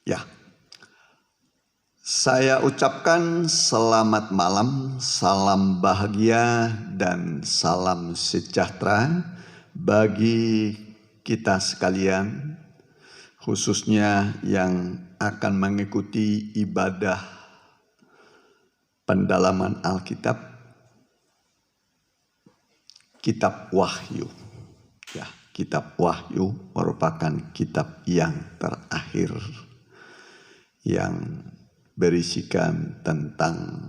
Ya, saya ucapkan selamat malam, salam bahagia dan salam sejahtera bagi kita sekalian, khususnya yang akan mengikuti ibadah pendalaman Alkitab, Kitab Wahyu. Ya, Kitab Wahyu merupakan kitab yang terakhir yang berisikan tentang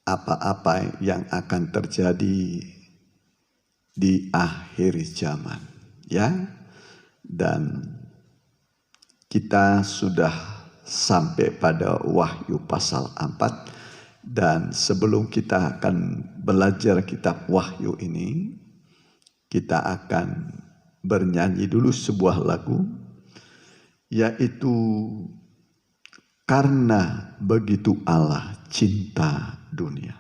apa-apa yang akan terjadi di akhir zaman, ya. Dan kita sudah sampai pada Wahyu pasal 4, dan sebelum kita akan belajar kitab Wahyu ini, kita akan bernyanyi dulu sebuah lagu, yaitu Karena Begitu Allah Cinta Dunia.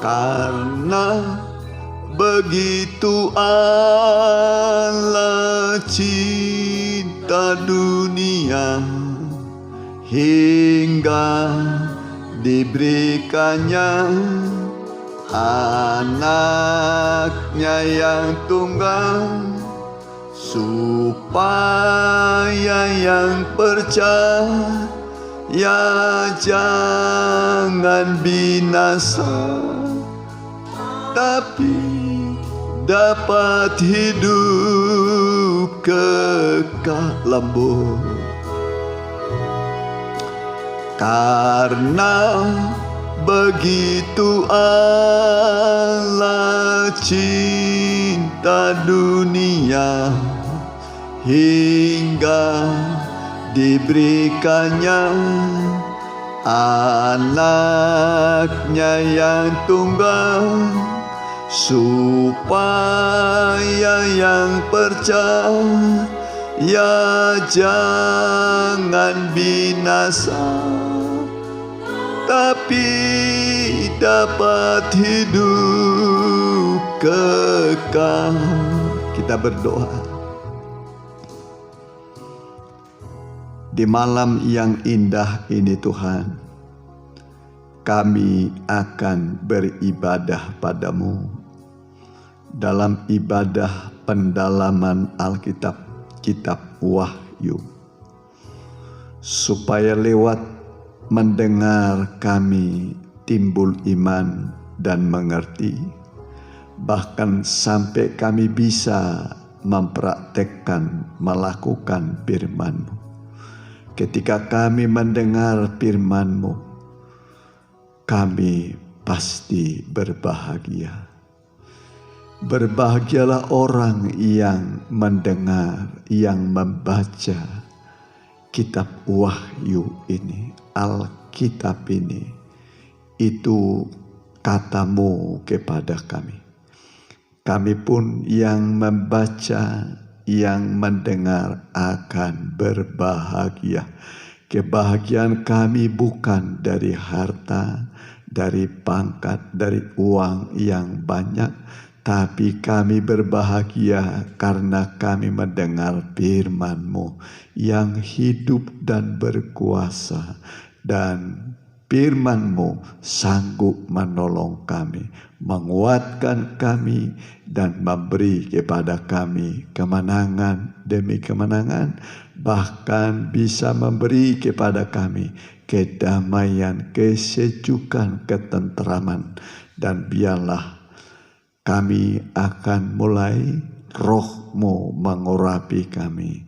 Karena begitu Allah cinta dunia, hingga diberikannya anaknya yang tunggal, supaya yang percaya jangan binasa, tapi dapat hidup kekal lembut. Karena begitu Allah cinta dunia, hingga diberikannya anaknya yang tunggal, supaya yang percaya jangan binasa, tapi dapat hidup kekal. Kita berdoa. Di malam yang indah ini Tuhan, kami akan beribadah padamu dalam ibadah pendalaman Alkitab, Kitab Wahyu, supaya lewat mendengar kami timbul iman dan mengerti, bahkan sampai kami bisa mempraktekkan, melakukan firman-Mu. Ketika kami mendengar firman-Mu, kami pasti berbahagia. Berbahagialah orang yang mendengar, yang membaca kitab Wahyu ini, Alkitab ini. Itu kata-Mu kepada kami. Kami pun yang membaca, yang mendengar akan berbahagia. Kebahagiaan kami bukan dari harta, dari pangkat, dari uang yang banyak, tapi kami berbahagia karena kami mendengar firman-Mu yang hidup dan berkuasa, dan firman-Mu sanggup menolong kami, menguatkan kami, dan memberi kepada kami kemenangan demi kemenangan, bahkan bisa memberi kepada kami kedamaian, kesejukan, ketenteraman. Dan biarlah kami akan mulai Roh-Mu mengurapi kami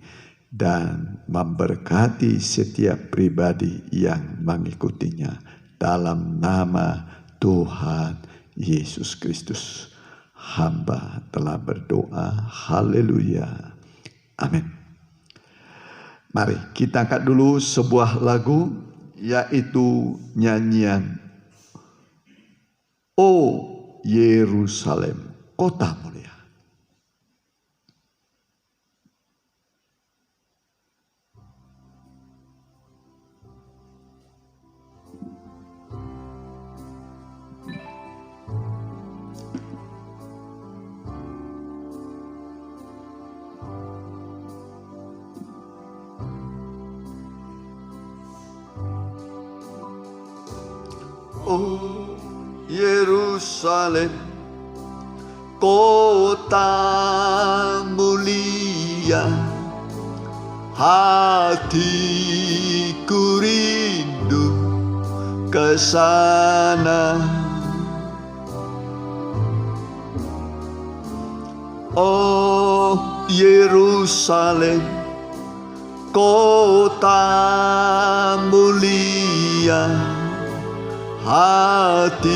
dan memberkati setiap pribadi yang mengikutinya, dalam nama Tuhan Yesus Kristus. Hamba telah berdoa. Haleluya. Amin. Mari kita angkat dulu sebuah lagu, yaitu nyanyian O Yerusalem, Kota Mulia. Yerusalem, kota mulia, hatiku rindu ke sana. Oh Yerusalem, kota mulia, hatiku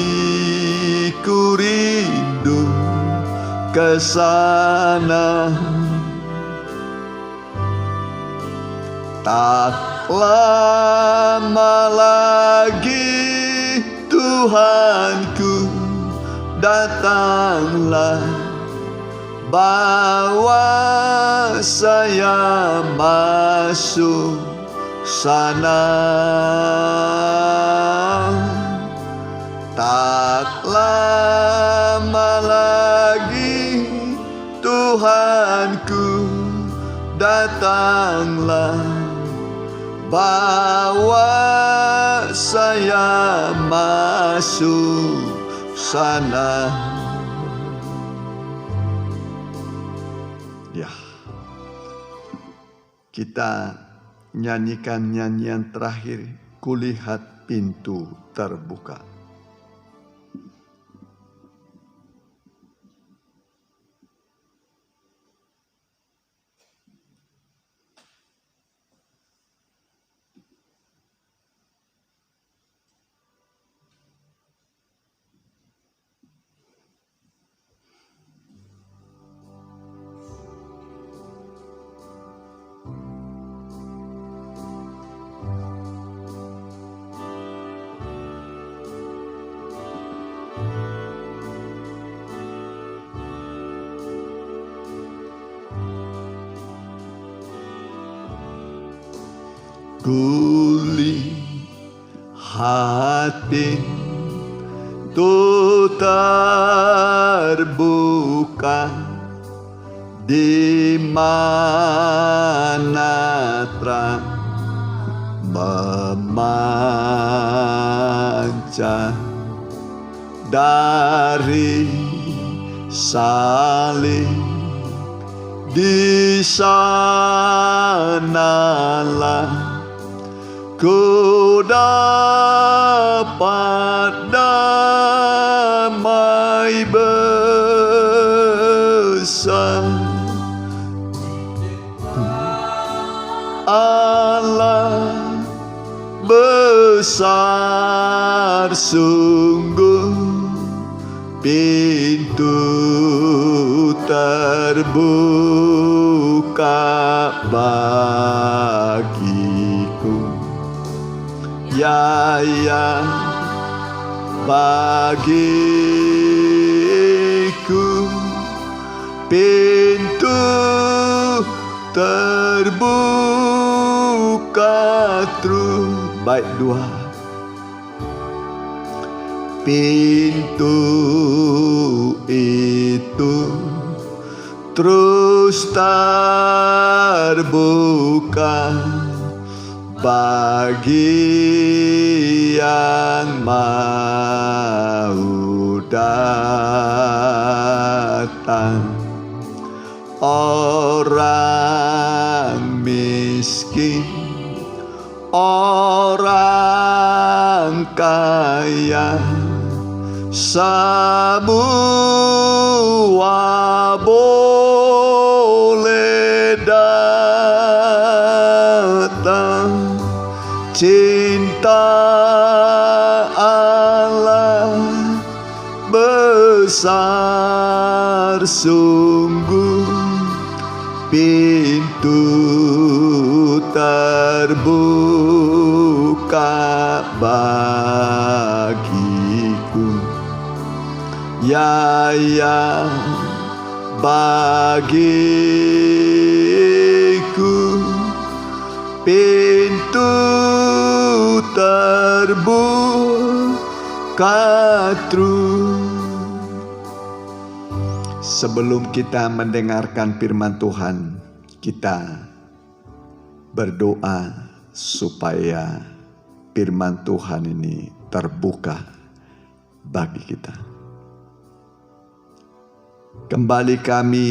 rindu ke sana. Tak lama lagi Tuhanku, datanglah, bawa saya masuk sana. Tak lama lagi Tuhanku, datanglah, bawa saya masuk sana. Ya, kita nyanyikan nyanyian terakhir, kulihat pintu terbuka. Kulihat pintu terbuka, di mana terang memancar dari salib. Di sanalah ku dapat damai besar. Allah besar sungguh, pintu terbuka bagiku. Ya, ya, bagiku pintu terbuka terus. Baik, dua. Pintu itu terus terbuka bagi yang mau datang. Orang miskin, orang kaya, semua boleh datang. Cinta Allah besar sungguh, pintu terbuka bagiku. Ya, ya, bagiku pintu terbuka terus. Sebelum kita mendengarkan firman Tuhan, kita berdoa supaya firman Tuhan ini terbuka bagi kita. Kembali kami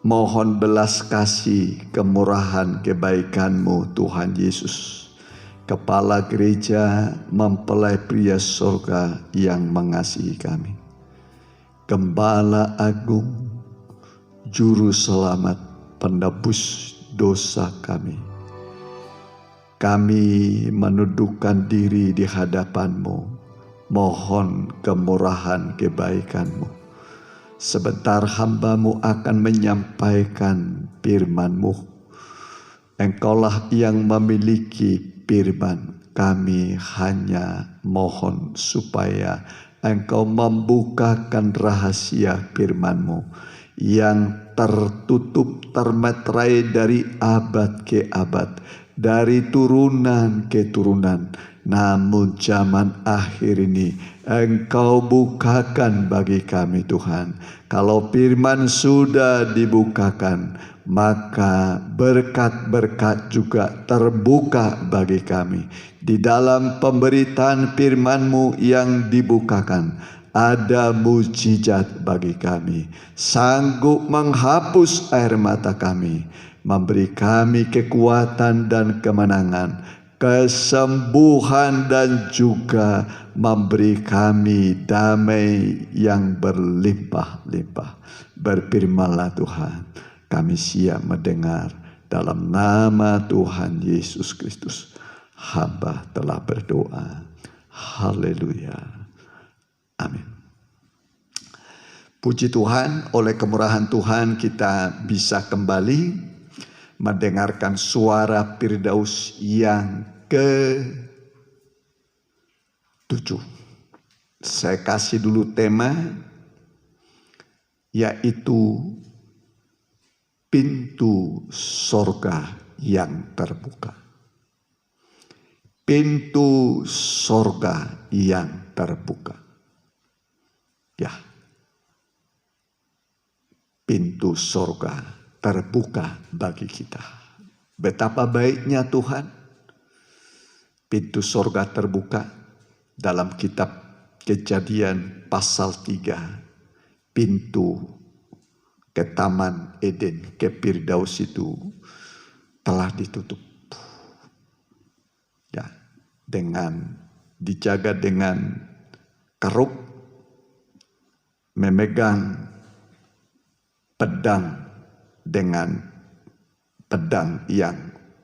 mohon belas kasih, kemurahan, kebaikan-Mu Tuhan Yesus, Kepala Gereja Mempelai Pria Sorga yang mengasihi kami. Gembala Agung, Juru Selamat, penebus dosa kami. Kami menundukkan diri di hadapan-Mu, mohon kemurahan kebaikan-Mu. Sebentar hamba-Mu akan menyampaikan firman-Mu. Engkaulah yang memiliki firman. Kami hanya mohon supaya Engkau membukakan rahasia firman-Mu yang tertutup, termeterai dari abad ke abad, dari turunan ke turunan. Namun zaman akhir ini Engkau bukakan bagi kami Tuhan. Kalau firman sudah dibukakan, maka berkat-berkat juga terbuka bagi kami. Di dalam pemberitaan firman-Mu yang dibukakan, ada mujizat bagi kami, sanggup menghapus air mata kami, memberi kami kekuatan dan kemenangan, kesembuhan, dan juga memberi kami damai yang berlimpah-limpah. Berfirmanlah Tuhan, kami siap mendengar. Dalam nama Tuhan Yesus Kristus, hamba telah berdoa. Haleluya. Amin. Puji Tuhan, oleh kemurahan Tuhan kita bisa kembali mendengarkan suara Firdaus yang ke-7. Saya kasih dulu tema, yaitu pintu sorga yang terbuka. Pintu sorga yang terbuka. Ya, pintu sorga terbuka bagi kita. Betapa baiknya Tuhan. Pintu sorga terbuka dalam kitab Kejadian pasal 3. Pintu ke Taman Eden, ke Firdaus itu telah ditutup. Ya, dijaga dengan keruk, memegang pedang dengan pedang yang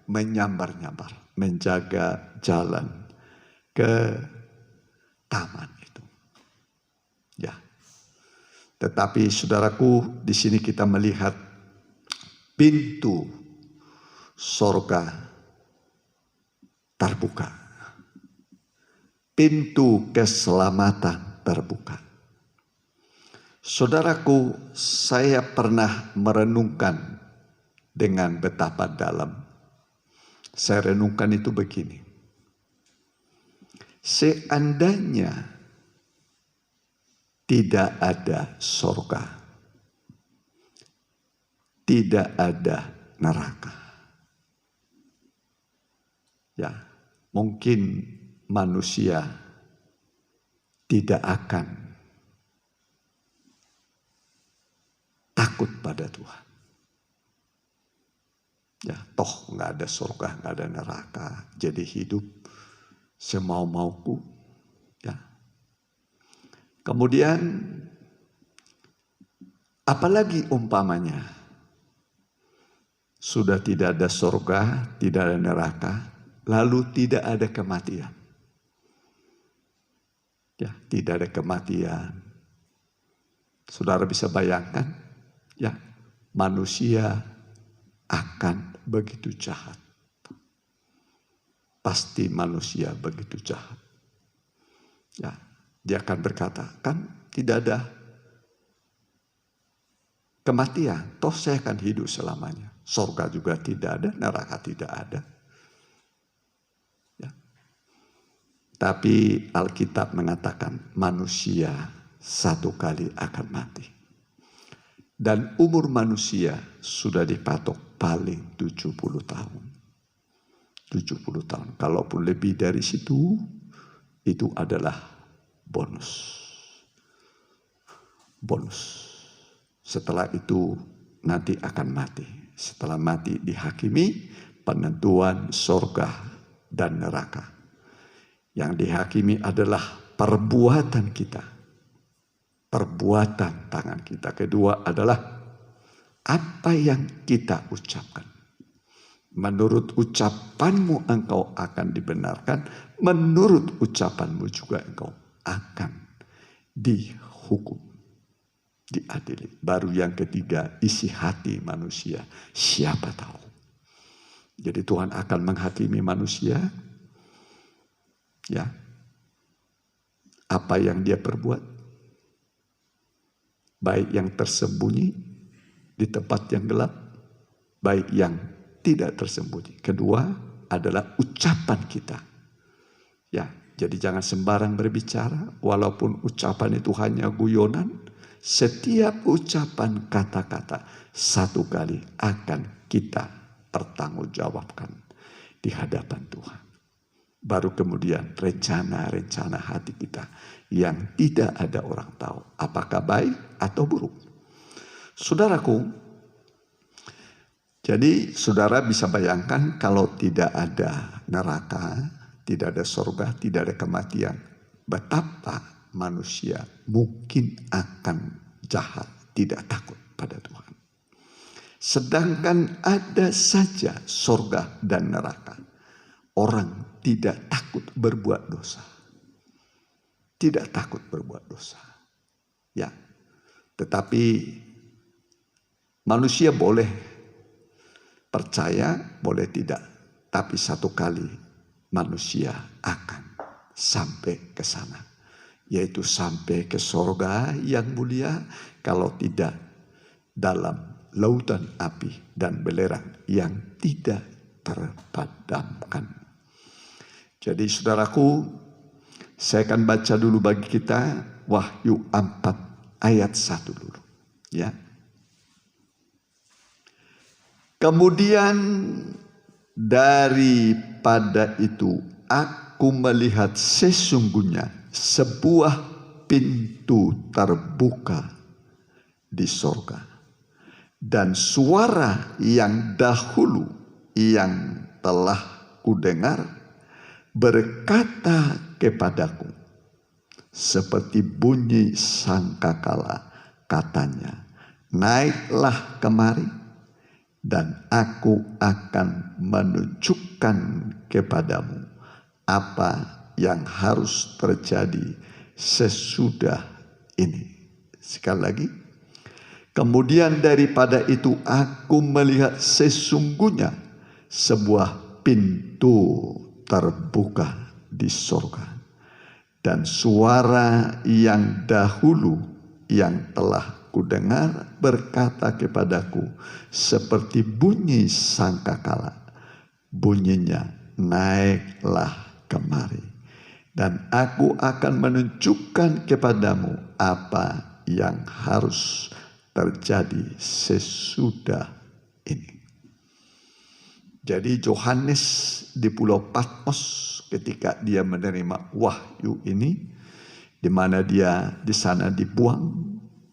menyambar-nyambar, menjaga jalan ke taman itu. Ya. Tetapi saudaraku, di sini kita melihat pintu sorga terbuka. Pintu keselamatan terbuka. Saudaraku, saya pernah merenungkan dengan betapa dalam. Saya renungkan itu begini. Seandainya tidak ada sorga, tidak ada neraka, ya, mungkin manusia tidak akan takut pada Tuhan. Ya, toh nggak ada surga, nggak ada neraka, jadi hidup semau-mauku. Ya. Kemudian, apalagi umpamanya sudah tidak ada surga, tidak ada neraka, lalu tidak ada kematian. Ya, tidak ada kematian. Saudara bisa bayangkan, ya, manusia akan begitu jahat. Pasti manusia begitu jahat. Ya, dia akan berkata, kan tidak ada kematian, toh saya akan hidup selamanya. Surga juga tidak ada, neraka tidak ada. Ya. Tapi Alkitab mengatakan manusia satu kali akan mati. Dan umur manusia sudah dipatok paling 70 tahun. 70 tahun. Kalaupun lebih dari situ, itu adalah bonus. Setelah itu nanti akan mati. Setelah mati dihakimi penentuan surga dan neraka. Yang dihakimi adalah perbuatan kita. Perbuatan tangan kita. Kedua adalah apa yang kita ucapkan. Menurut ucapanmu engkau akan dibenarkan. Menurut ucapanmu juga engkau akan dihukum, diadili. Baru yang ketiga, isi hati manusia. Siapa tahu. Jadi Tuhan akan menghakimi manusia. Ya. Apa yang dia perbuat. Baik yang tersembunyi di tempat yang gelap. Baik yang tidak tersembunyi. Kedua adalah ucapan kita. Ya, jadi jangan sembarang berbicara. Walaupun ucapan itu hanya guyonan. Setiap ucapan kata-kata satu kali akan kita pertanggungjawabkan di hadapan Tuhan. Baru kemudian rencana-rencana hati kita yang tidak ada orang tahu. Apakah baik atau buruk. Saudaraku, jadi saudara bisa bayangkan kalau tidak ada neraka, tidak ada surga, tidak ada kematian. Betapa manusia mungkin akan jahat, tidak takut pada Tuhan. Sedangkan ada saja surga dan neraka. Orang tidak takut berbuat dosa. Tidak takut berbuat dosa. Ya. Tetapi manusia boleh percaya, boleh tidak. Tapi satu kali manusia akan sampai ke sana. Yaitu sampai ke surga yang mulia. Kalau tidak dalam lautan api dan belerang yang tidak terpadamkan. Jadi saudaraku, saya akan baca dulu bagi kita Wahyu 4 ayat 1 dulu. Ya. Kemudian daripada itu aku melihat sesungguhnya sebuah pintu terbuka di sorga. Dan suara yang dahulu yang telah kudengar berkata kepadaku seperti bunyi sangkakala, katanya, naiklah kemari dan aku akan menunjukkan kepadamu apa yang harus terjadi sesudah ini. Sekali lagi. Kemudian daripada itu aku melihat sesungguhnya sebuah pintu terbuka di surga. Dan suara yang dahulu yang telah kudengar berkata kepadaku seperti bunyi sangkakala. Bunyinya, naiklah kemari. Dan aku akan menunjukkan kepadamu apa yang harus terjadi sesudah ini. Jadi Yohanes di Pulau Patmos ketika dia menerima wahyu ini, di mana dia di sana dibuang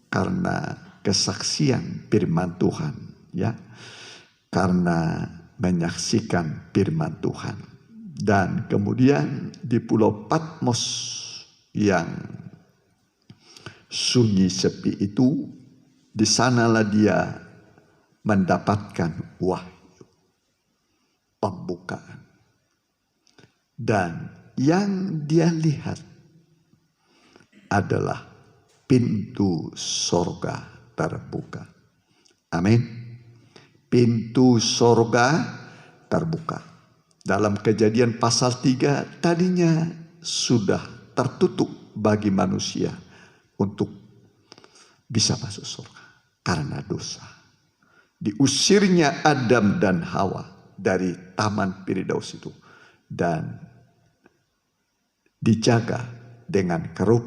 karena kesaksian firman Tuhan, ya, karena menyaksikan firman Tuhan. Dan kemudian di Pulau Patmos yang sunyi sepi itu, di sanalah dia mendapatkan wahyu, pembukaan. Dan yang dia lihat adalah pintu sorga terbuka. Amin. Pintu sorga terbuka. Dalam Kejadian pasal 3 tadinya sudah tertutup bagi manusia untuk bisa masuk surga. Karena dosa. Diusirnya Adam dan Hawa dari Taman Firdaus itu. Dan dijaga dengan keruk,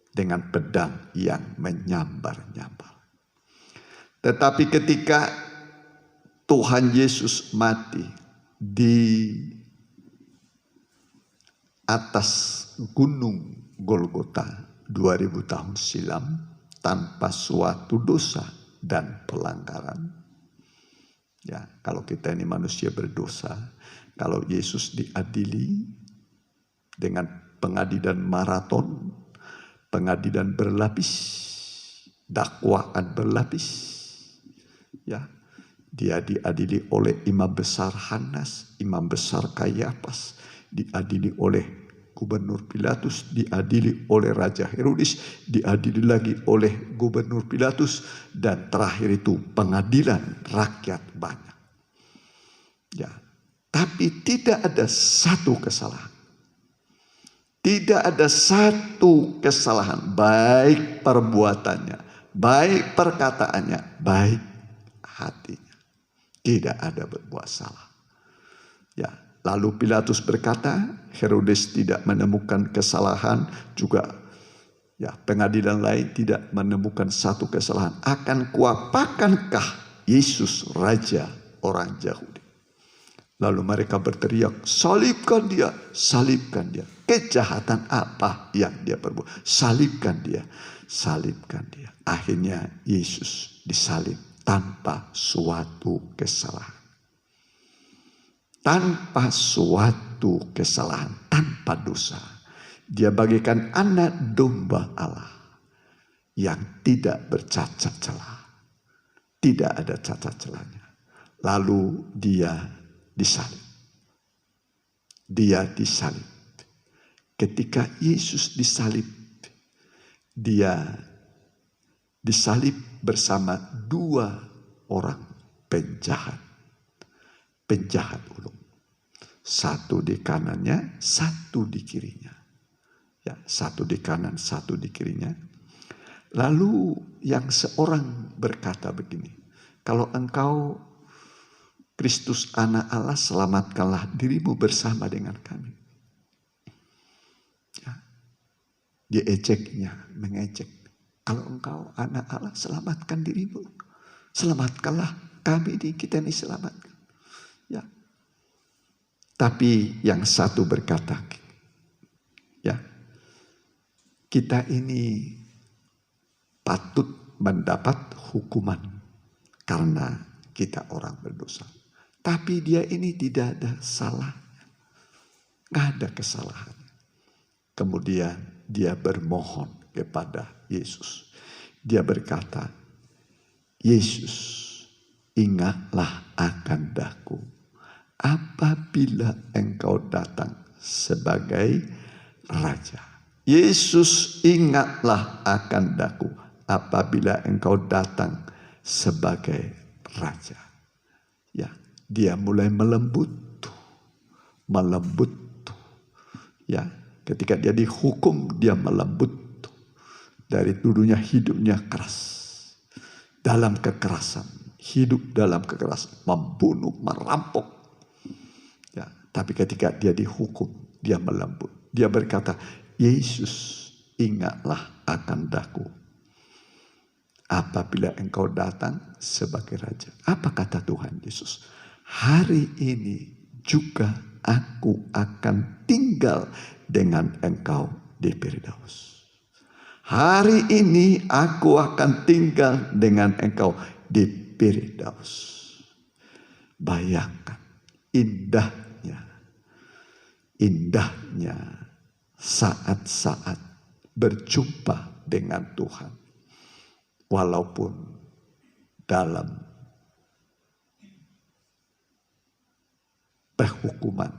dengan pedang yang menyambar-nyambar. Tetapi ketika Tuhan Yesus mati di atas gunung Golgota 2000 tahun silam tanpa suatu dosa dan pelanggaran. Ya, kalau kita ini manusia berdosa, kalau Yesus diadili dengan pengadilan maraton, pengadilan berlapis, dakwaan berlapis, ya, dia diadili oleh Imam Besar Hanas, Imam Besar Kayafas, diadili oleh Gubernur Pilatus, diadili oleh Raja Herodes, diadili lagi oleh Gubernur Pilatus, dan terakhir itu pengadilan rakyat banyak. Ya, tapi tidak ada satu kesalahan. Tidak ada satu kesalahan, baik perbuatannya, baik perkataannya, baik hatinya. Tidak ada berbuat salah. Ya, lalu Pilatus berkata, Herodes tidak menemukan kesalahan, juga ya pengadilan lain tidak menemukan satu kesalahan. Akan kuapakankah Yesus Raja orang Yahudi? Lalu mereka berteriak, salibkan dia, salibkan dia. Kejahatan apa yang dia perbuat? Salibkan dia, salibkan dia. Akhirnya Yesus disalib tanpa suatu kesalahan. Tanpa suatu kesalahan, tanpa dosa. Dia bagaikan anak domba Allah yang tidak bercacat celah. Tidak ada cacat celahnya. Lalu dia disalib. Dia disalib. Ketika Yesus disalib, dia disalib bersama dua orang penjahat. Penjahat ulung. Satu di kanannya, satu di kirinya. Ya, satu di kanan, satu di kirinya. Lalu yang seorang berkata begini, kalau engkau Kristus anak Allah, selamatkanlah dirimu bersama dengan kami. Ya. Dia ejeknya, mengejek. Kalau engkau anak Allah, selamatkan dirimu. Selamatkanlah kami, kita ini selamatkan. Ya. Tapi yang satu berkata, ya, kita ini patut mendapat hukuman karena kita orang berdosa. Tapi dia ini tidak ada salahnya. Nggak ada kesalahan. Kemudian dia bermohon kepada Yesus. Dia berkata, Yesus, ingatlah akan daku apabila engkau datang sebagai Raja. Yesus, ingatlah akan daku apabila engkau datang sebagai Raja. Ya, dia mulai melembut. Ya, ketika dia dihukum, dia melembut. Dari dulunya hidupnya keras. Dalam kekerasan, hidup dalam kekerasan, membunuh, merampok. Ya, tapi ketika dia dihukum, dia melembut. Dia berkata, Yesus, ingatlah akan daku apabila engkau datang sebagai Raja. Apa kata Tuhan Yesus? Hari ini juga aku akan tinggal dengan engkau di Firdaus. Hari ini aku akan tinggal dengan engkau di Firdaus. Bayangkan indahnya saat-saat berjumpa dengan Tuhan. Walaupun dalam penghukuman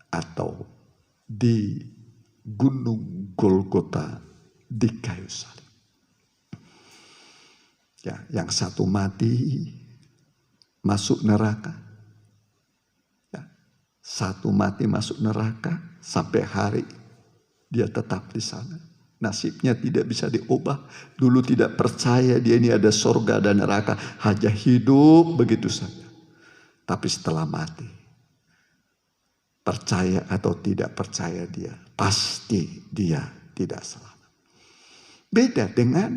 atau di Gunung Golgota di kayu salib. Ya, yang satu mati masuk neraka. Ya, satu mati masuk neraka sampai hari dia tetap di sana. Nasibnya tidak bisa diubah. Dulu tidak percaya dia ini ada sorga dan neraka, hanya hidup begitu saja. Tapi setelah mati, percaya atau tidak percaya dia, pasti dia tidak selamat. Beda dengan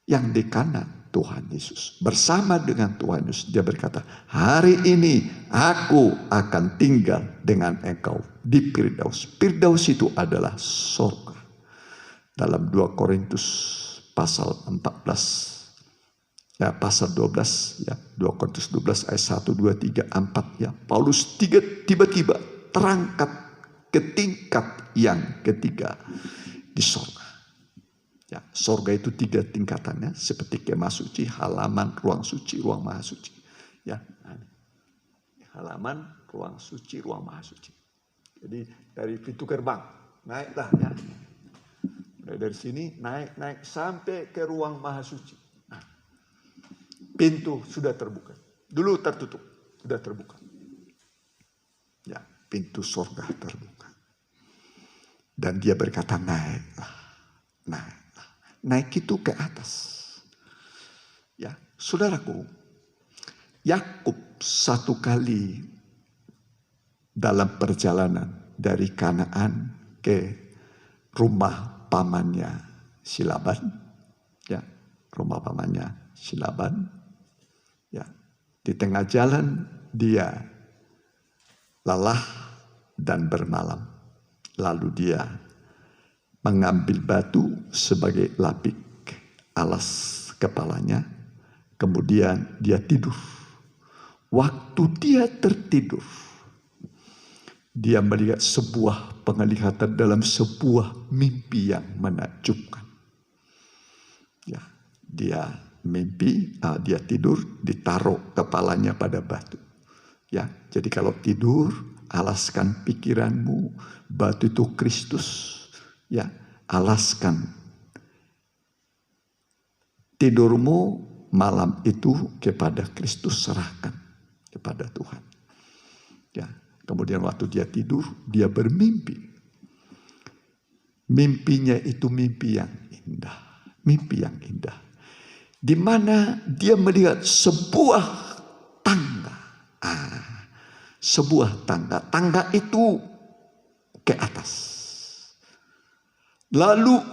yang di kanan. Tuhan Yesus. Bersama dengan Tuhan Yesus dia berkata, hari ini aku akan tinggal dengan engkau di Firdaus. Firdaus itu adalah surga. Dalam 2 Korintus pasal 14 ya, pasal 12 ya, 2 Korintus 12 ayat 1, 2, 3, 4 ya, Paulus tiba-tiba terangkat ke tingkat yang ketiga di surga. Ya, surga itu 3 tingkatannya, seperti kemah suci, halaman, ruang suci, ruang maha suci. Ya, halaman, ruang suci, ruang maha suci. Jadi dari pintu gerbang naiklah ya. Dari sini naik sampai ke ruang maha suci. Nah, pintu sudah terbuka. Dulu tertutup, sudah terbuka. Ya, pintu surga terbuka. Dan dia berkata, naiklah, naik. Naik itu ke atas. Ya, saudaraku, Yakub satu kali dalam perjalanan dari Kanaan ke rumah pamannya si Laban, ya, rumah pamannya si Laban, ya, di tengah jalan dia lelah dan bermalam, lalu dia mengambil batu sebagai lapik alas kepalanya. Kemudian dia tidur. Waktu dia tertidur, dia melihat sebuah penglihatan dalam sebuah mimpi yang menakjubkan. Ya, dia mimpi, dia tidur, ditaruh kepalanya pada batu. Ya, jadi kalau tidur, alaskan pikiranmu, batu itu Kristus. Ya, alaskan tidurmu malam itu kepada Kristus, serahkan kepada Tuhan. Ya, kemudian waktu dia tidur, dia bermimpi. Mimpinya itu mimpi yang indah, mimpi yang indah, di mana dia melihat sebuah tangga, sebuah tangga. Tangga itu ke atas. Lalu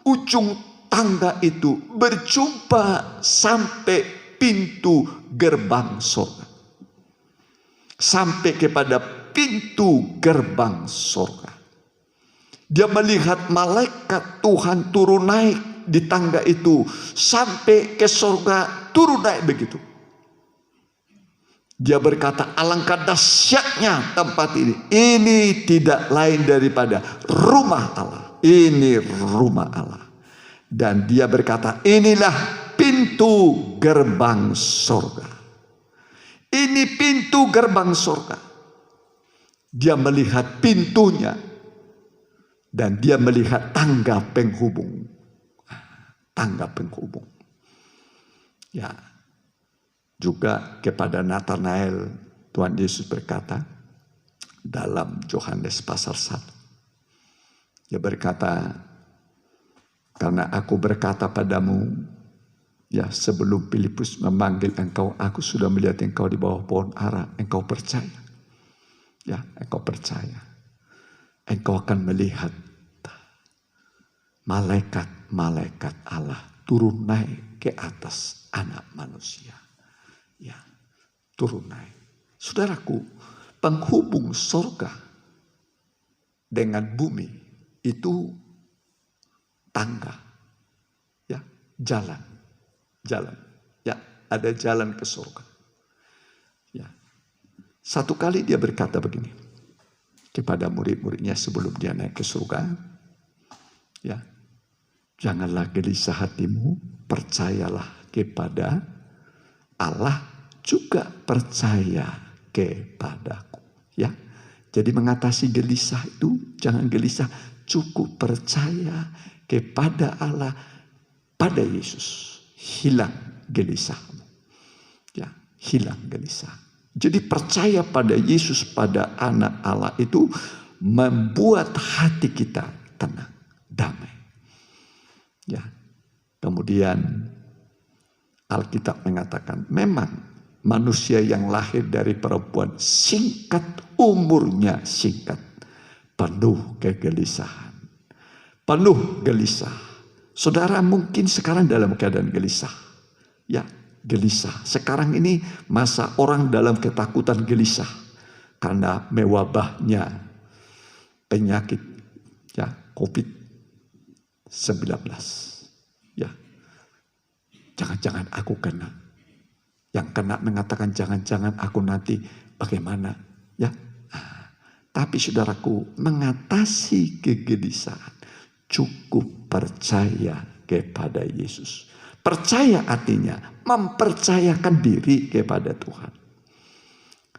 ujung tangga itu berjumpa sampai pintu gerbang surga. Sampai kepada pintu gerbang surga. Dia melihat malaikat Tuhan turun naik di tangga itu. Sampai ke surga turun naik begitu. Dia berkata, alangkah dahsyatnya tempat ini. Ini tidak lain daripada rumah Allah. Ini rumah Allah. Dan dia berkata, inilah pintu gerbang surga. Ini pintu gerbang surga. Dia melihat pintunya. Dan dia melihat tangga penghubung. Tangga penghubung. Ya. Juga kepada Natanael Tuhan Yesus berkata dalam Yohanes pasal 1. Dia berkata, karena aku berkata padamu, ya, sebelum Filipus memanggil engkau, aku sudah melihat engkau di bawah pohon ara. Engkau percaya. Ya, engkau percaya. Engkau akan melihat malaikat-malaikat Allah turun naik ke atas anak manusia. Ya, turun naik. Saudaraku, penghubung surga dengan bumi itu tangga. Ya, jalan. Ya, ada jalan ke surga. Ya. Satu kali dia berkata begini kepada murid-muridnya sebelum dia naik ke surga. Ya. Janganlah gelisah hatimu, percayalah kepada Allah, juga percaya kepadaku. Ya, jadi mengatasi gelisah itu jangan gelisah, cukup percaya kepada Allah, pada Yesus, hilang gelisahmu. Ya, hilang gelisah. Jadi percaya pada Yesus, pada Anak Allah itu membuat hati kita tenang, damai. Ya, kemudian Alkitab mengatakan memang manusia yang lahir dari perempuan singkat umurnya, singkat, penuh kegelisahan, penuh gelisah, Saudara mungkin sekarang dalam keadaan gelisah. Ya, gelisah. Sekarang ini masa orang dalam ketakutan gelisah. Karena mewabahnya penyakit ya COVID-19. Ya, jangan-jangan aku kena. Yang kena mengatakan jangan-jangan aku nanti bagaimana. Ya, tapi saudaraku, mengatasi kegelisahan cukup percaya kepada Yesus. Percaya artinya mempercayakan diri kepada Tuhan.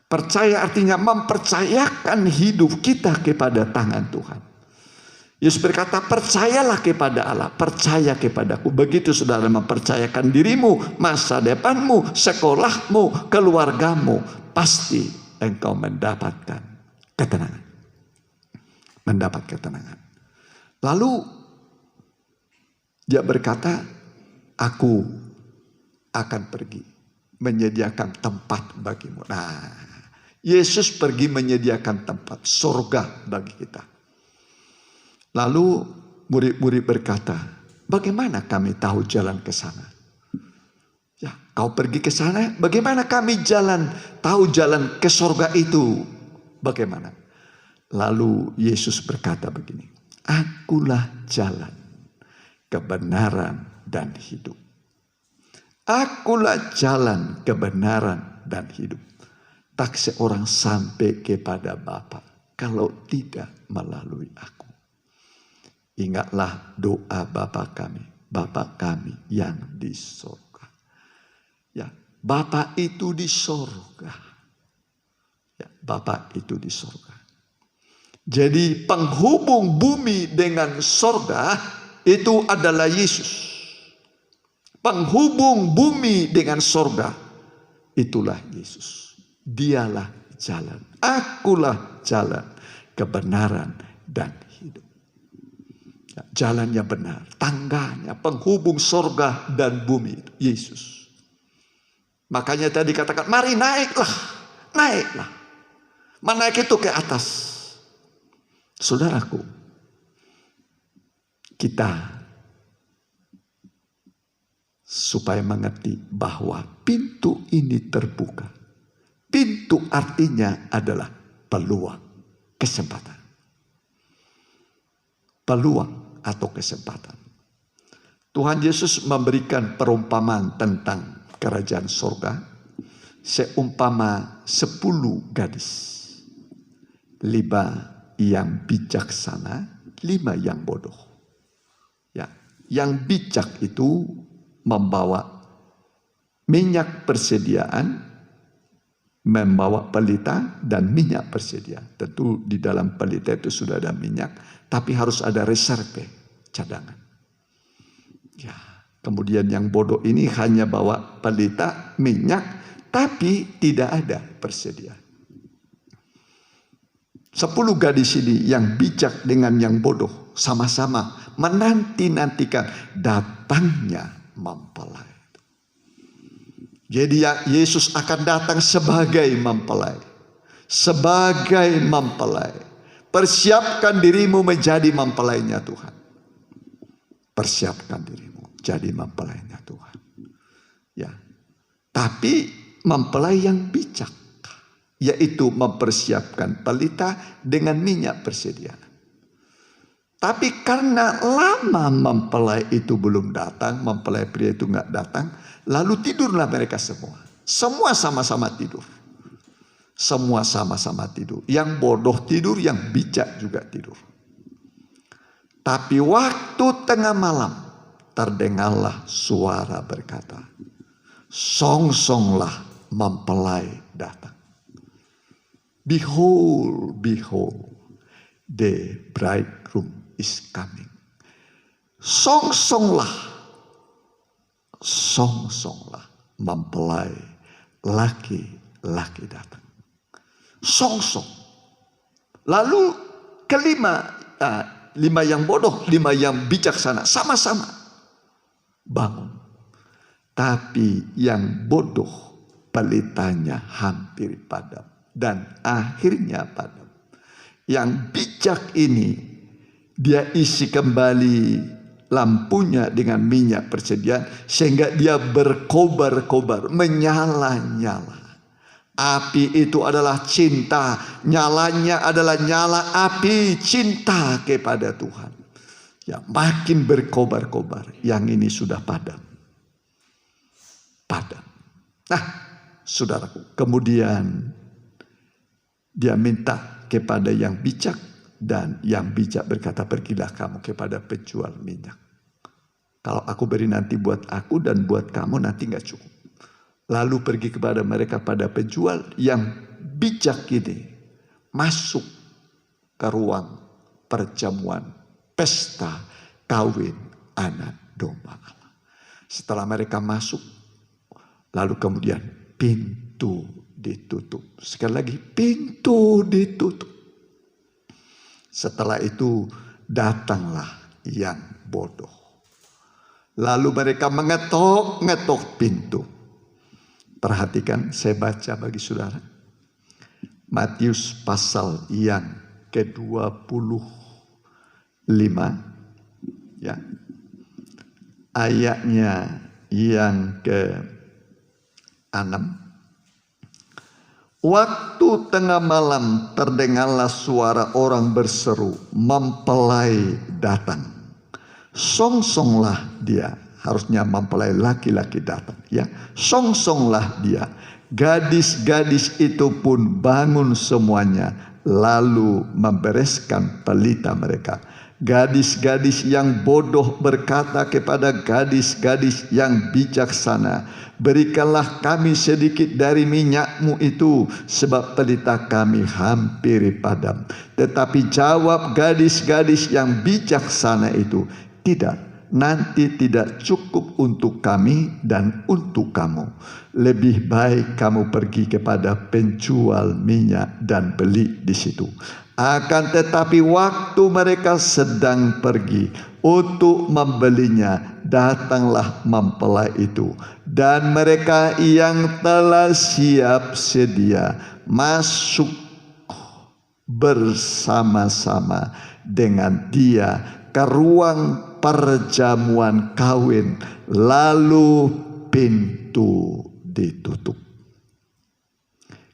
Percaya artinya mempercayakan hidup kita kepada tangan Tuhan. Yesus berkata, percayalah kepada Allah, percaya kepadaku. Begitu saudara mempercayakan dirimu, masa depanmu, sekolahmu, keluargamu, pasti engkau mendapatkan ketenangan. Mendapat ketenangan. Lalu dia berkata, aku akan pergi menyediakan tempat bagimu. Nah, Yesus pergi menyediakan tempat surga bagi kita. Lalu murid-murid berkata, bagaimana kami tahu jalan ke sana? Ya, kau pergi ke sana, bagaimana kami tahu jalan ke surga itu? Bagaimana? Lalu Yesus berkata begini, akulah jalan, kebenaran, dan hidup. Akulah jalan, kebenaran, dan hidup. Tak seorang sampai kepada Bapa kalau tidak melalui aku. Ingatlah doa Bapa kami yang di surga. Ya, Bapa itu di surga. Ya, Bapa itu di surga. Jadi penghubung bumi dengan surga itu adalah Yesus. Penghubung bumi dengan surga itulah Yesus. Dialah jalan. Akulah jalan, kebenaran, dan hidup. Jalannya benar, tangganya, penghubung surga dan bumi, Yesus. Makanya tadi katakan, mari naiklah, naiklah. Menaik itu ke atas. Saudaraku, kita supaya mengerti bahwa pintu ini terbuka. Pintu artinya adalah peluang, kesempatan. Peluang atau kesempatan. Tuhan Yesus memberikan perumpamaan tentang kerajaan surga seumpama 10 gadis. 5 yang bijaksana, 5 yang bodoh. Ya, yang bijak itu membawa minyak persediaan, membawa pelita dan minyak persediaan. Tentu di dalam pelita itu sudah ada minyak, tapi harus ada reserve, cadangan. Ya, kemudian yang bodoh ini hanya bawa pelita, minyak, tapi tidak ada persediaan. 10 gadis ini yang bijak dengan yang bodoh sama-sama menanti-nantikan datangnya mempelai. Jadi Yesus akan datang sebagai mempelai. Sebagai mempelai. Persiapkan dirimu menjadi mempelainya Tuhan. Persiapkan dirimu jadi mempelainya Tuhan. Ya. Tapi mempelai yang bijak, yaitu mempersiapkan pelita dengan minyak persediaan. Tapi karena lama mempelai itu belum datang, mempelai pria itu nggak datang, lalu tidurlah mereka semua. Semua sama-sama tidur. Semua sama-sama tidur. Yang bodoh tidur, yang bijak juga tidur. Tapi waktu tengah malam terdengarlah suara berkata, songsonglah mempelai datang. Behold, behold, the bridegroom is coming. Songsonglah, songsonglah mempelai laki-laki datang. Songsong. Lalu kelima, 5 yang bodoh, 5 yang bijaksana, sama-sama bangun. Tapi yang bodoh pelitanya hampir padam dan akhirnya padam. Yang bijak ini dia isi kembali lampunya dengan minyak persediaan sehingga dia berkobar-kobar, menyala-nyala. Api itu adalah cinta, nyalanya adalah nyala api cinta kepada Tuhan. Ya, makin berkobar-kobar. Yang ini sudah padam. Padam. Nah, saudaraku, kemudian dia minta kepada yang bijak, dan yang bijak berkata, pergilah kamu kepada penjual minyak. Kalau aku beri nanti buat aku dan buat kamu nanti nggak cukup. Lalu pergi kepada mereka pada penjual. Yang bijak ini masuk ke ruang perjamuan pesta kawin anak domba Allah. Setelah mereka masuk, lalu kemudian pintu ditutup. Sekali lagi, pintu ditutup. Setelah itu datanglah yang bodoh. Lalu mereka mengetok-ngetok pintu. Perhatikan, saya baca bagi saudara. Matius pasal yang ke-25, ya, ayatnya yang ke-6. Waktu tengah malam terdengarlah suara orang berseru, mempelai datang. Songsonglah dia. Harusnya mempelai laki-laki datang, ya. Songsonglah dia. Gadis-gadis itu pun bangun semuanya, lalu membereskan pelita mereka. Gadis-gadis yang bodoh berkata kepada gadis-gadis yang bijaksana, berikanlah kami sedikit dari minyakmu itu, sebab pelita kami hampir padam. Tetapi jawab gadis-gadis yang bijaksana itu, tidak, nanti tidak cukup untuk kami dan untuk kamu. Lebih baik kamu pergi kepada penjual minyak dan beli di situ. Akan tetapi waktu mereka sedang pergi untuk membelinya, datanglah mempelai itu. Dan mereka yang telah siap sedia masuk bersama-sama dengan dia ke ruang perjamuan kawin, lalu pintu ditutup.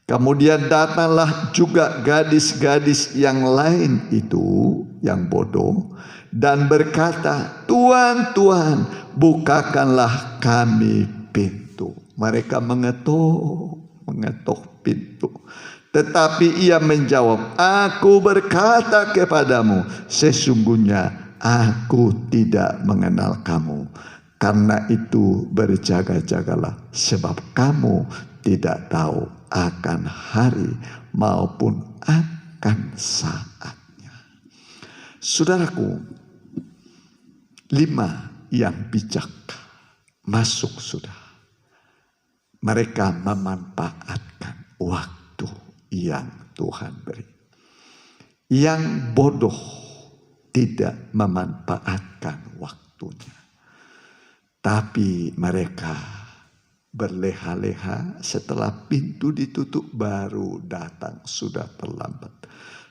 Kemudian datanglah juga gadis-gadis yang lain itu, yang bodoh, dan berkata, Tuhan, Tuhan, bukakanlah kami pintu. Mereka mengetuk pintu. Tetapi ia menjawab, aku berkata kepadamu, sesungguhnya aku tidak mengenal kamu. Karena itu berjaga-jagalah, sebab kamu tidak tahu akan hari maupun akan saatnya. Saudaraku, 5 yang bijak masuk sudah. Mereka memanfaatkan waktu yang Tuhan beri. Yang bodoh tidak memanfaatkan waktunya. Tapi mereka berleha-leha, setelah pintu ditutup baru datang, sudah terlambat.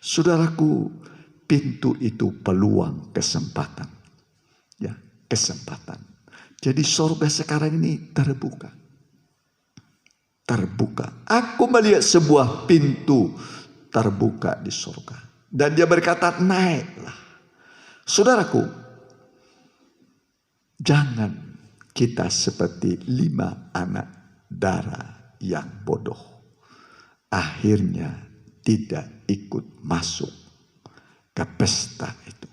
Saudaraku, pintu itu peluang, kesempatan. Ya, kesempatan. Jadi sorga sekarang ini terbuka. Terbuka. Aku melihat sebuah pintu terbuka di sorga. Dan dia berkata, naiklah. Saudaraku, jangan kita seperti 5 anak darah yang bodoh. Akhirnya tidak ikut masuk ke pesta itu.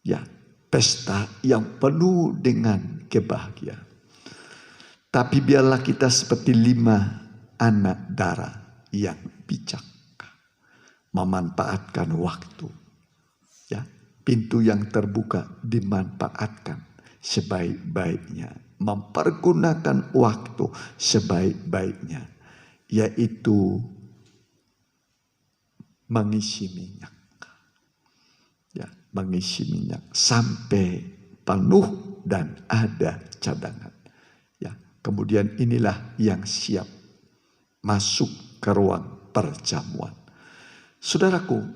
Ya, pesta yang penuh dengan kebahagiaan. Tapi biarlah kita seperti 5 anak darah yang bijak. Memanfaatkan waktu. Ya, pintu yang terbuka dimanfaatkan sebaik-baiknya, mempergunakan waktu sebaik-baiknya, yaitu mengisi minyak. Ya, mengisi minyak sampai penuh dan ada cadangan. Ya, kemudian inilah yang siap masuk ke ruang perjamuan. Saudaraku,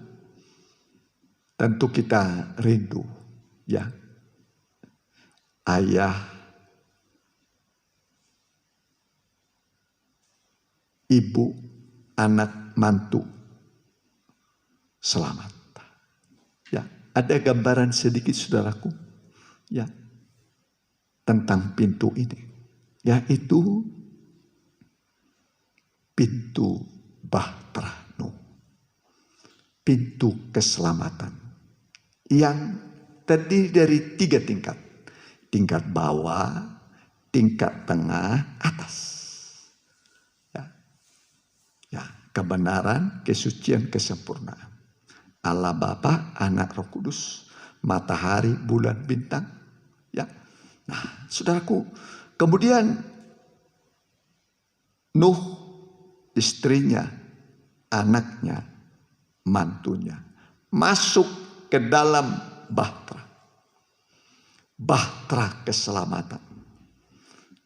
tentu kita rindu, ya. ayah, ibu, anak, mantu selamat. Ya, ada gambaran sedikit saudaraku, ya, tentang pintu ini, yaitu pintu bahtera Nuh, pintu keselamatan yang terdiri dari 3 tingkat. Tingkat bawah, tingkat tengah, atas. Ya, kebenaran, kesucian, kesempurnaan. Allah Bapa, Anak, Roh Kudus, matahari, bulan, bintang. Ya. Nah, saudaraku, kemudian Nuh, istrinya, anaknya, mantunya masuk ke dalam bahtera. Bahtera keselamatan.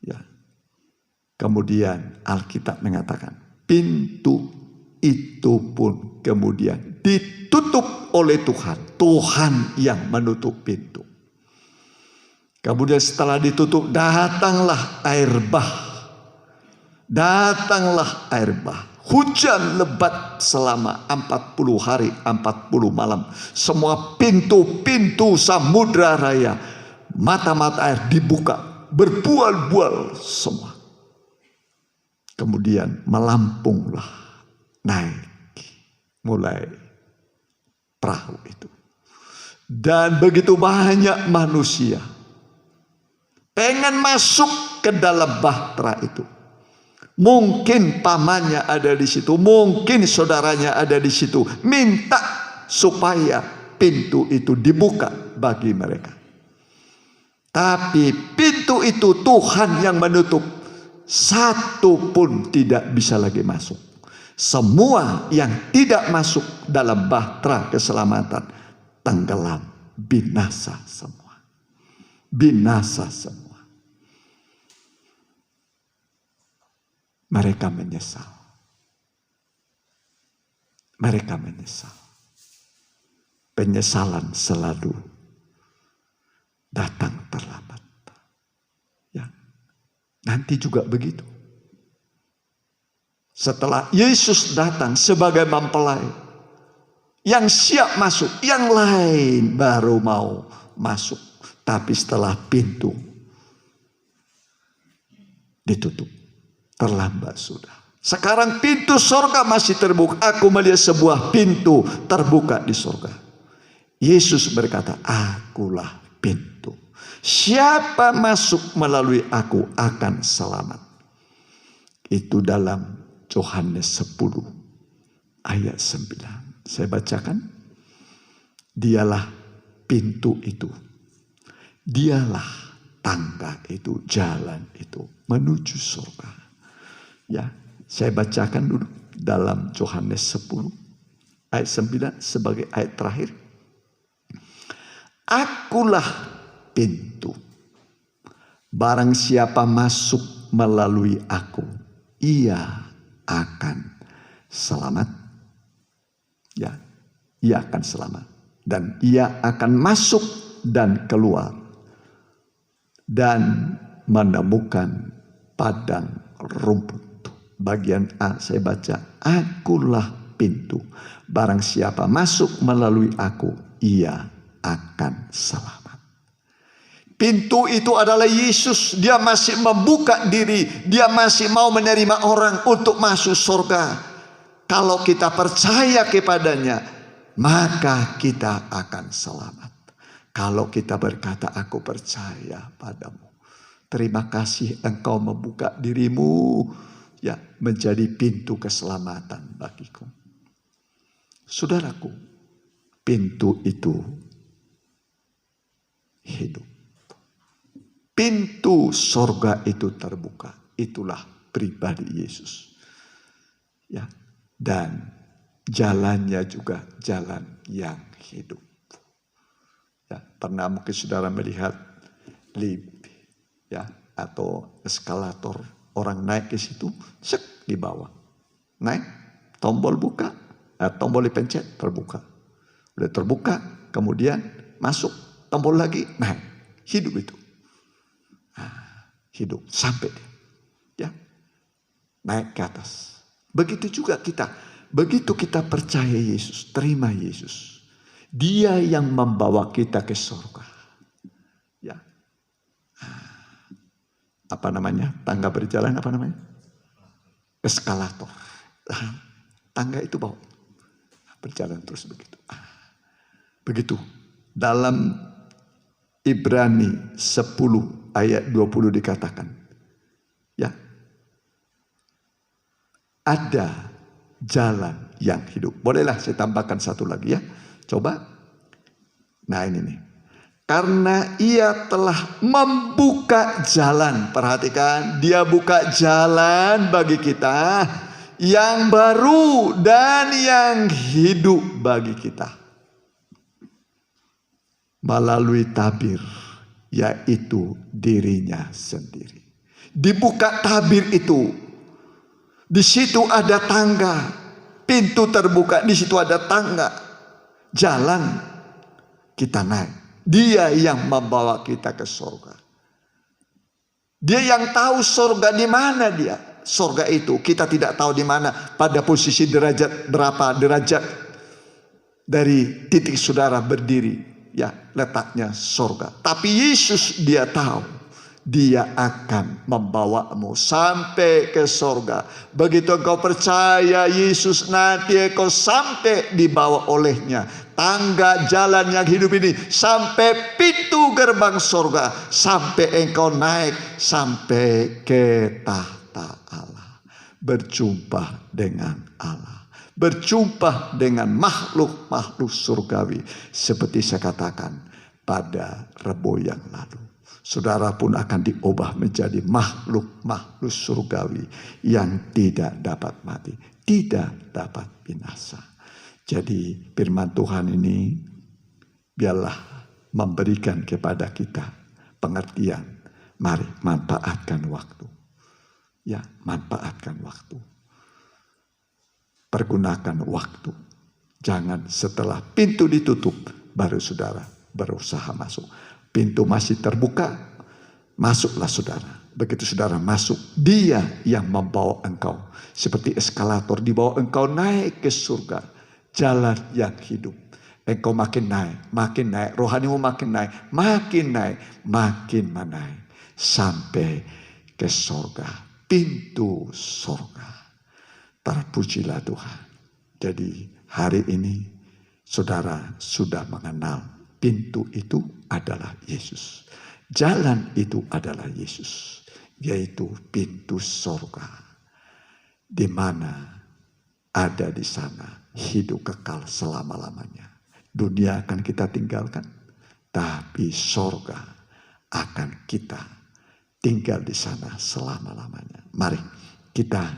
Ya. Kemudian Alkitab mengatakan pintu itu pun kemudian ditutup oleh Tuhan. Tuhan yang menutup pintu. Kemudian setelah ditutup datanglah air bah. Datanglah air bah. Hujan lebat selama 40 hari 40 malam. Semua pintu-pintu samudra raya, mata-mata air dibuka, berbual-bual semua. Kemudian melampunglah naik mulai perahu itu. Dan begitu banyak manusia pengen masuk ke dalam bahtera itu. Mungkin pamannya ada di situ, mungkin saudaranya ada di situ, minta supaya pintu itu dibuka bagi mereka. Tapi pintu itu Tuhan yang menutup, satu pun tidak bisa lagi masuk. Semua yang tidak masuk dalam bahtera keselamatan tenggelam, binasa semua. Binasa semua. Mereka menyesal. Mereka menyesal. Penyesalan selalu datang terlambat. Ya. Nanti juga begitu. Setelah Yesus datang sebagai mempelai, yang siap masuk, yang lain baru mau masuk. Tapi setelah pintu ditutup, terlambat sudah. Sekarang pintu surga masih terbuka. Aku melihat sebuah pintu terbuka di surga. Yesus berkata, akulah pintu. Siapa masuk melalui aku akan selamat. Itu dalam Yohanes 10 ayat 9. Saya bacakan. Dialah pintu itu. Dialah tangga itu, jalan itu menuju surga. Ya, saya bacakan dulu dalam Yohanes 10 ayat 9 sebagai ayat terakhir. Akulah pintu. Barang siapa masuk melalui aku, ia akan selamat. Ya, ia akan selamat. Dan ia akan masuk dan keluar. Dan menemukan padang rumput. Bagian A saya baca, akulah pintu. Barang siapa masuk melalui aku, ia akan selamat. Pintu itu adalah Yesus. Dia masih membuka diri. Dia masih mau menerima orang untuk masuk surga. Kalau kita percaya kepadanya, maka kita akan selamat. Kalau kita berkata, aku percaya padamu. Terima kasih engkau membuka dirimu, ya, menjadi pintu keselamatan bagiku. Saudaraku, pintu itu hidup. Pintu sorga itu terbuka. Itulah pribadi Yesus. Ya, dan jalannya juga jalan yang hidup. Ya, pernah mungkin saudara melihat lift, ya, atau eskalator, orang naik ke situ, sek di bawah, naik, tombol buka, tombol dipencet, terbuka, udah terbuka, kemudian masuk, tombol lagi, naik, hidup itu. hidup sampai ya naik ke atas. Begitu juga kita, begitu kita percaya Yesus, terima Yesus, Dia yang membawa kita ke surga. Ya, apa namanya? Tangga berjalan apa namanya? Eskalator. Tangga itu bawa berjalan terus begitu. Begitu dalam Ibrani 10 ayat 20 dikatakan, ya, ada jalan yang hidup. Bolehlah saya tambahkan satu lagi ya. Coba. Nah ini nih. Karena Ia telah membuka jalan. Perhatikan, Dia buka jalan bagi kita yang baru dan yang hidup bagi kita. Melalui tabir, yaitu dirinya sendiri. Dibuka tabir itu. Di situ ada tangga. Pintu terbuka, di situ ada tangga. Jalan kita naik. Dia yang membawa kita ke surga. Dia yang tahu surga di mana dia. Surga itu kita tidak tahu di mana, pada posisi derajat berapa derajat dari titik saudara berdiri, ya letaknya surga. Tapi Yesus Dia tahu, Dia akan membawamu sampai ke surga. Begitu engkau percaya Yesus, nanti engkau sampai dibawa olehnya. Tangga jalan yang hidup ini sampai pintu gerbang surga, sampai engkau naik sampai ke tahta Allah, berjumpa dengan Allah, berjumpa dengan makhluk-makhluk surgawi. Seperti saya katakan pada Rebo yang lalu, saudara pun akan diubah menjadi makhluk-makhluk surgawi yang tidak dapat mati, tidak dapat binasa. Jadi firman Tuhan ini biarlah memberikan kepada kita pengertian. Mari manfaatkan waktu. Ya, manfaatkan waktu. Pergunakan waktu. Jangan setelah pintu ditutup baru saudara berusaha masuk. Pintu masih terbuka, masuklah saudara. Begitu saudara masuk, Dia yang membawa engkau. Seperti eskalator, dibawa engkau naik ke surga. Jalan yang hidup. Engkau makin naik, rohanimu makin naik, makin menaik. Sampai ke surga, pintu surga. Terpujilah Tuhan. Jadi hari ini saudara sudah mengenal pintu itu adalah Yesus. Jalan itu adalah Yesus. Yaitu pintu surga. Di mana ada di sana hidup kekal selama-lamanya. Dunia akan kita tinggalkan, tapi surga akan kita tinggal di sana selama-lamanya. Mari kita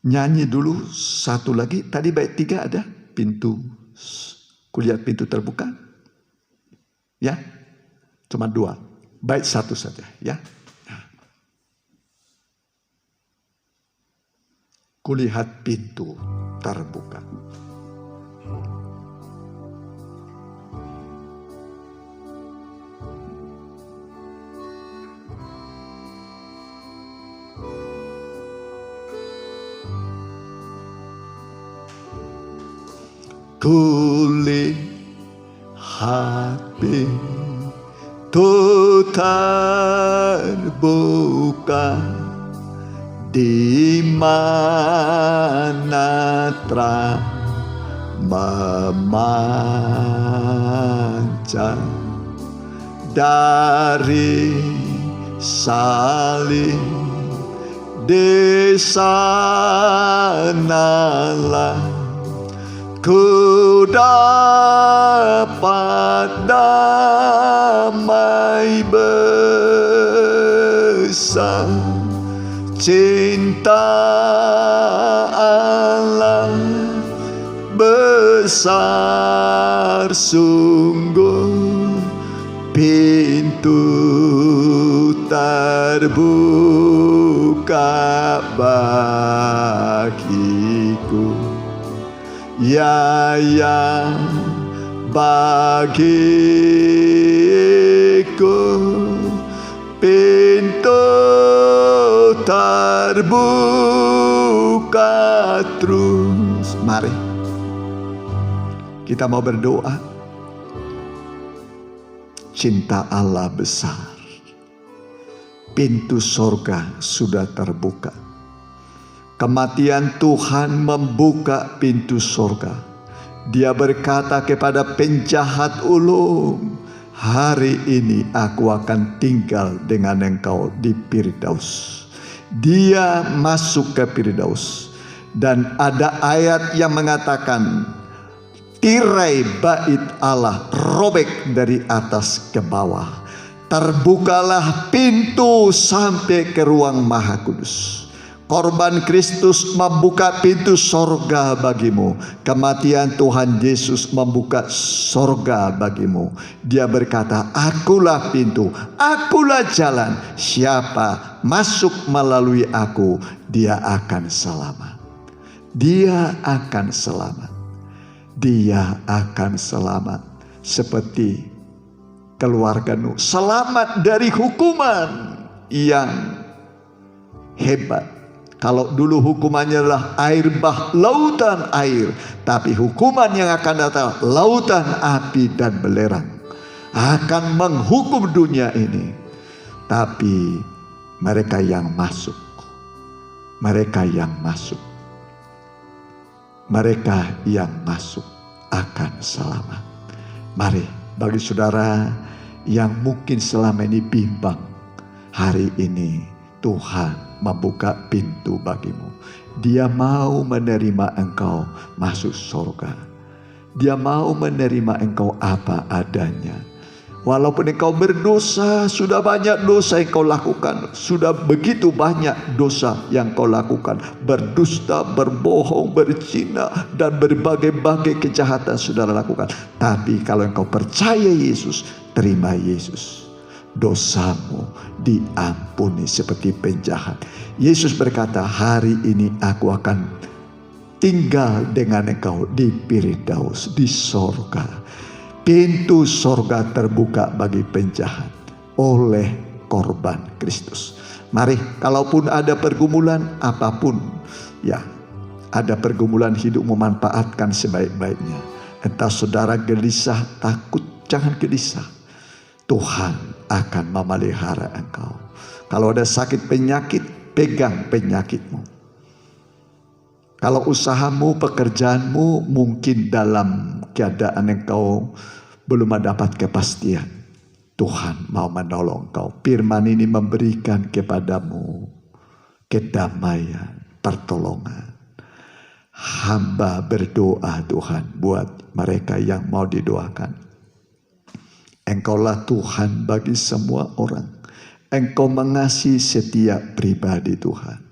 nyanyi dulu satu lagi. Tadi bait 3 ada pintu, kulihat pintu terbuka. Ya, cuma 2. Bait 1 saja ya. Kulihat pintu terbuka. Kulihat pintu terbuka, di mana terang memancar dari salib. Di sanalah ku dapat damai besar. Cinta Allah besar sungguh, pintu terbuka bagiku. Ya bagiku pintu terbuka terus. Mari kita mau berdoa. Cinta Allah besar. Pintu sorga sudah terbuka. Kematian Tuhan membuka pintu sorga. Dia berkata kepada penjahat ulung, hari ini aku akan tinggal dengan engkau di Firdaus. Dia masuk ke Firdaus. Dan ada ayat yang mengatakan, tirai bait Allah robek dari atas ke bawah. Terbukalah pintu sampai ke ruang Maha Kudus. Korban Kristus membuka pintu sorga bagimu. Kematian Tuhan Yesus membuka sorga bagimu. Dia berkata, akulah pintu, akulah jalan. Siapa masuk melalui aku, dia akan selamat. Dia akan selamat. Dia akan selamat. Seperti keluarga Nuh, selamat dari hukuman yang hebat. Kalau dulu hukumannya adalah air bah, lautan air, tapi hukuman yang akan datang lautan api dan belerang akan menghukum dunia ini. Tapi mereka yang masuk, mereka yang masuk akan selamat. Mari, bagi saudara yang mungkin selama ini bimbang, hari ini Tuhan membuka pintu bagimu. Dia mau menerima engkau masuk surga. Dia mau menerima engkau apa adanya. Walaupun engkau berdosa, sudah banyak dosa yang kau lakukan. Sudah begitu banyak dosa yang kau lakukan. Berdusta, berbohong, berzina, dan berbagai-bagai kejahatan saudara lakukan. Tapi kalau engkau percaya Yesus, terima Yesus, dosamu diampuni seperti penjahat. Yesus berkata, hari ini aku akan tinggal dengan engkau di Firdaus, di sorga. Pintu sorga terbuka bagi penjahat oleh korban Kristus. Mari, kalaupun ada pergumulan apapun, ya, ada pergumulan hidup, memanfaatkan sebaik-baiknya. Entah saudara gelisah, takut, jangan gelisah. Tuhan akan memelihara engkau. Kalau ada sakit penyakit, pegang penyakitmu. Kalau usahamu, pekerjaanmu mungkin dalam keadaan engkau belum mendapat kepastian, Tuhan mau menolong engkau. Firman ini memberikan kepadamu kedamaian, pertolongan. Hamba berdoa Tuhan buat mereka yang mau didoakan. Engkaulah Tuhan bagi semua orang. Engkau mengasihi setiap pribadi Tuhan.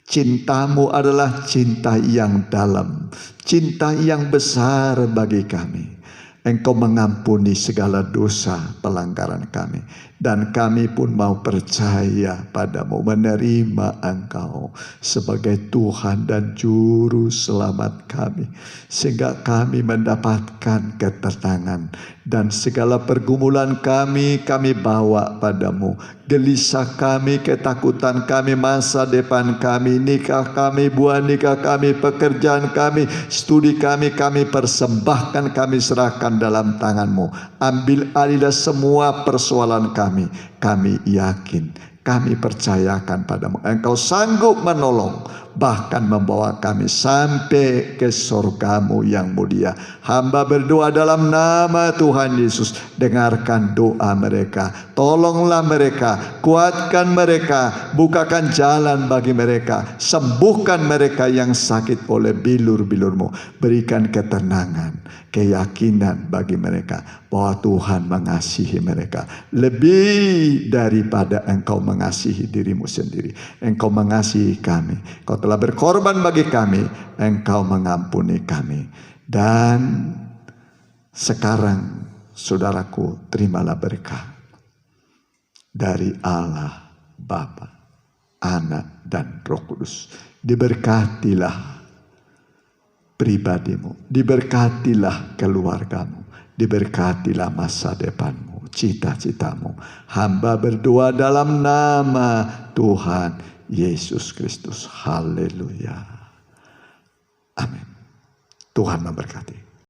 Cintamu adalah cinta yang dalam, cinta yang besar bagi kami. Engkau mengampuni segala dosa pelanggaran kami. Dan kami pun mau percaya padamu, menerima engkau sebagai Tuhan dan Juru Selamat kami. Sehingga kami mendapatkan ketenangan. Dan segala pergumulan kami bawa padamu. Gelisah kami, ketakutan kami, masa depan kami, nikah kami, buah nikah kami, pekerjaan kami, studi kami persembahkan, kami serahkan dalam tanganmu. Ambil alihlah semua persoalan kami. Kami yakin, kami percayakan padamu. Engkau sanggup menolong, bahkan membawa kami sampai ke surgamu yang mulia. Hamba berdoa dalam nama Tuhan Yesus. Dengarkan doa mereka. Tolonglah mereka. Kuatkan mereka. Bukakan jalan bagi mereka. Sembuhkan mereka yang sakit oleh bilur-bilur-Mu. Berikan ketenangan, keyakinan bagi mereka bahwa Tuhan mengasihi mereka lebih daripada Engkau mengasihi dirimu sendiri. Engkau mengasihi kami. Kau telah berkorban bagi kami. Engkau mengampuni kami. Dan sekarang saudaraku, terimalah berkah dari Allah Bapa, Anak dan Roh Kudus. Diberkatilah pribadimu, diberkatilah keluargamu, diberkatilah masa depanmu. cita-citamu. Hamba berdoa dalam nama Tuhan Yesus Kristus. Haleluya. Amin. Tuhan memberkati.